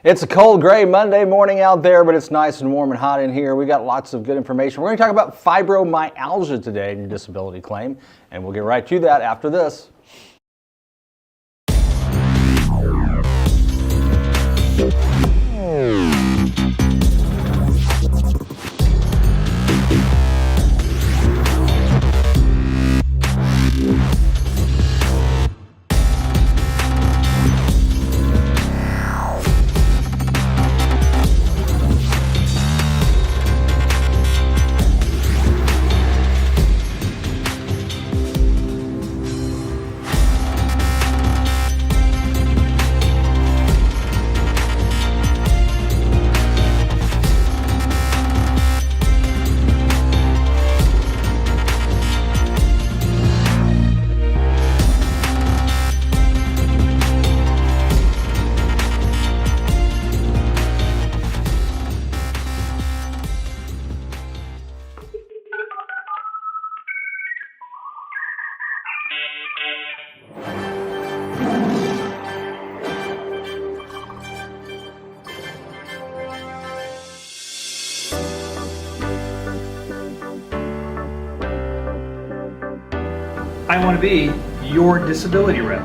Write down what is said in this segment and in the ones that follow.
It's a cold, gray Monday morning out there, but it's nice and warm and hot in here. We got lots of good information. We're going to talk about fibromyalgia today in your disability claim, and we'll get right to that after this. I want to be your disability rep.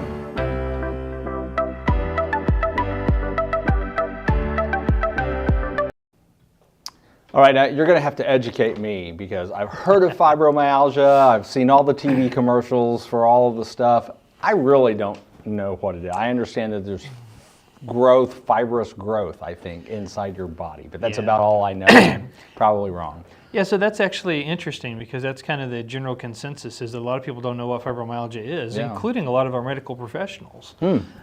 All right, now you're going to have to educate me because I've heard of fibromyalgia. I've seen all the TV commercials for all of the stuff. I really don't know what it is. I understand that there's growth, fibrous growth, I think, inside your body, but that's about all I know. I'm probably wrong. Yeah, so that's actually interesting because that's kind of the general consensus is that a lot of people don't know what fibromyalgia is, including a lot of our medical professionals.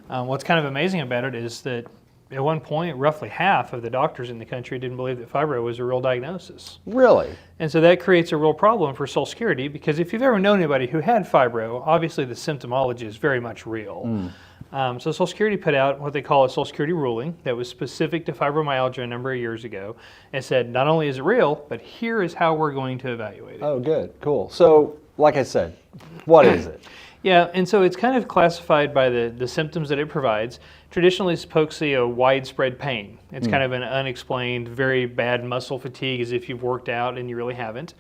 What's kind of amazing about it is that at one point, roughly half of the doctors in the country didn't believe that fibro was a real diagnosis. Really? And so that creates a real problem for Social Security because if you've ever known anybody who had fibro, obviously the symptomology is very much real. So Social Security put out what they call a Social Security ruling that was specific to fibromyalgia a number of years ago and said not only is it real, but here is how we're going to evaluate it. Oh, good. Cool. So, like I said, what is it? Yeah, and so it's kind of classified by the symptoms that it provides. Traditionally, folks see a widespread pain. It's kind of an unexplained, very bad muscle fatigue as if you've worked out and you really haven't.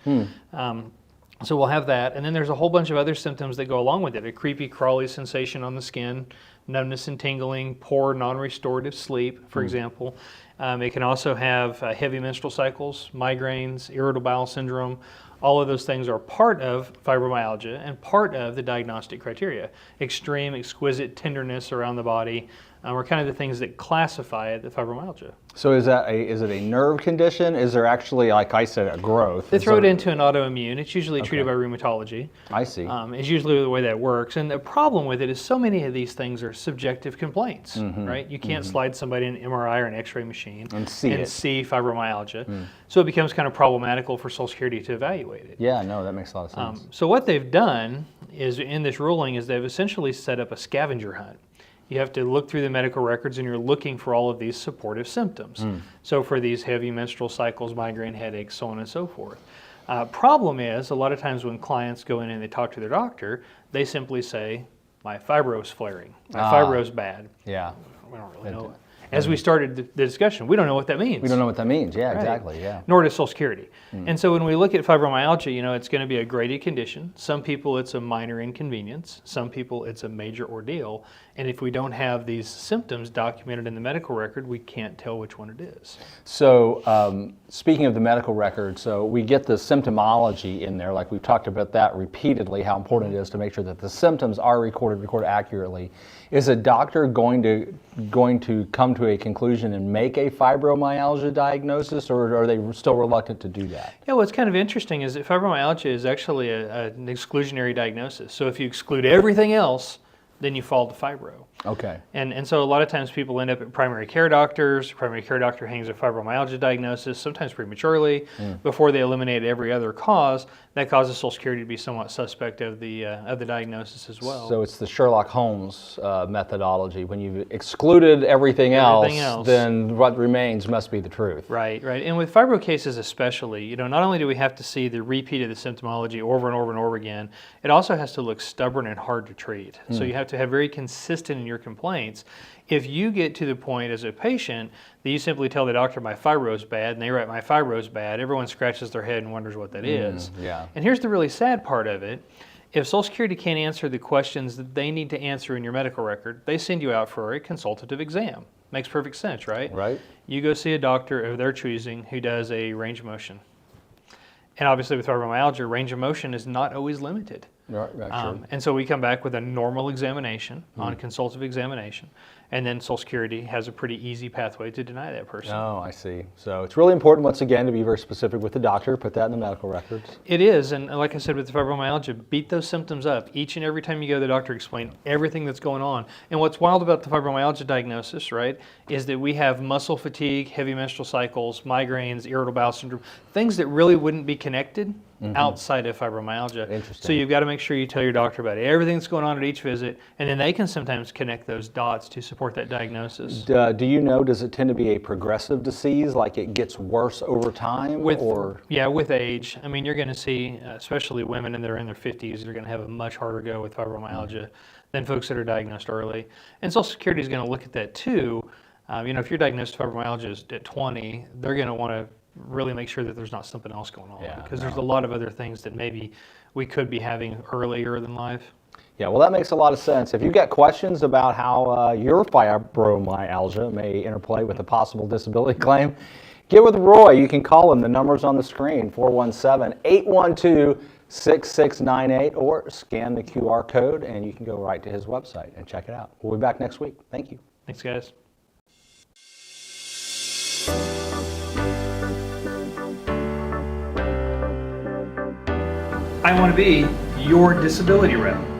So we'll have that. And then there's a whole bunch of other symptoms that go along with it. A creepy, crawly sensation on the skin, numbness and tingling, poor, non-restorative sleep, for example. It can also have heavy menstrual cycles, migraines, irritable bowel syndrome. All of those things are part of fibromyalgia and part of the diagnostic criteria. Extreme, exquisite tenderness around the body are kind of the things that classify it as fibromyalgia. So is it a nerve condition? Is there actually, like I said, a growth? They throw it into an autoimmune. It's usually treated by rheumatology. I see. It's usually the way that works. And the problem with it is so many of these things are subjective complaints, right? You can't slide somebody in an MRI or an X-ray machine and see fibromyalgia. So it becomes kind of problematical for Social Security to evaluate it. Yeah, no, that makes a lot of sense. So what they've done is in this ruling is they've essentially set up a scavenger hunt. You have to look through the medical records and you're looking for all of these supportive symptoms. So for these heavy menstrual cycles, migraine headaches, so on and so forth. Problem is, a lot of times when clients go in and they talk to their doctor, they simply say, my fibro is flaring, my fibro is bad. Yeah. We don't really know it. As we started the discussion, we don't know what that means. We don't know what that means. Yeah, exactly. Yeah. Nor does Social Security. And so when we look at fibromyalgia, you know, it's going to be a graded condition. Some people it's a minor inconvenience. Some people it's a major ordeal. And if we don't have these symptoms documented in the medical record, we can't tell which one it is. So speaking of the medical record, so we get the symptomology in there, like we've talked about that repeatedly, how important it is to make sure that the symptoms are recorded accurately. Is a doctor going to come to a conclusion and make a fibromyalgia diagnosis, or are they still reluctant to do that? Yeah, what's kind of interesting is that fibromyalgia is actually an exclusionary diagnosis. So if you exclude everything else, then you fall to fibro. Okay. And so a lot of times people end up at primary care doctors. Primary care doctor hangs a fibromyalgia diagnosis, sometimes prematurely, before they eliminate every other cause. That causes Social Security to be somewhat suspect of the diagnosis as well. So it's the Sherlock Holmes methodology. When you've excluded everything else, then what remains must be the truth. Right, right. And with fibro cases especially, you know, not only do we have to see the repeat of the symptomology over and over and over again, it also has to look stubborn and hard to treat. So you have to have very consistent in your complaints. If you get to the point as a patient that you simply tell the doctor my fibro's bad, and they write my fibro's bad, everyone scratches their head and wonders what that is. Yeah. And here's the really sad part of it. If Social Security can't answer the questions that they need to answer in your medical record, they send you out for a consultative exam. Makes perfect sense, right? Right. You go see a doctor of their choosing who does a range of motion. And obviously with fibromyalgia, range of motion is not always limited. Right, sure. And so we come back with a normal examination on a consultative examination, and then Social Security has a pretty easy pathway to deny that person. Oh, I see. So it's really important, once again, to be very specific with the doctor, put that in the medical records. It is, and like I said with the fibromyalgia, beat those symptoms up. Each and every time you go to the doctor, explain everything that's going on. And what's wild about the fibromyalgia diagnosis, right, is that we have muscle fatigue, heavy menstrual cycles, migraines, irritable bowel syndrome, things that really wouldn't be connected outside of fibromyalgia. Interesting. So you've got to make sure you tell your doctor about everything that's going on at each visit, and then they can sometimes connect those dots to support that diagnosis. Do you know, does it tend to be a progressive disease, like it gets worse over time? Yeah, with age. I mean, you're going to see, especially women that are in their 50s, they're going to have a much harder go with fibromyalgia than folks that are diagnosed early. And Social Security is going to look at that too. If you're diagnosed with fibromyalgia at 20, they're going to want to really make sure that there's not something else going on, because there's a lot of other things that maybe we could be having earlier than life. Yeah, well, that makes a lot of sense. If you've got questions about how your fibromyalgia may interplay with a possible disability claim, get with Roy. You can call him. The number's on the screen, 417-812-6698, or scan the QR code and you can go right to his website and check it out. We'll be back next week. Thank you. Thanks, guys. I want to be your disability rep.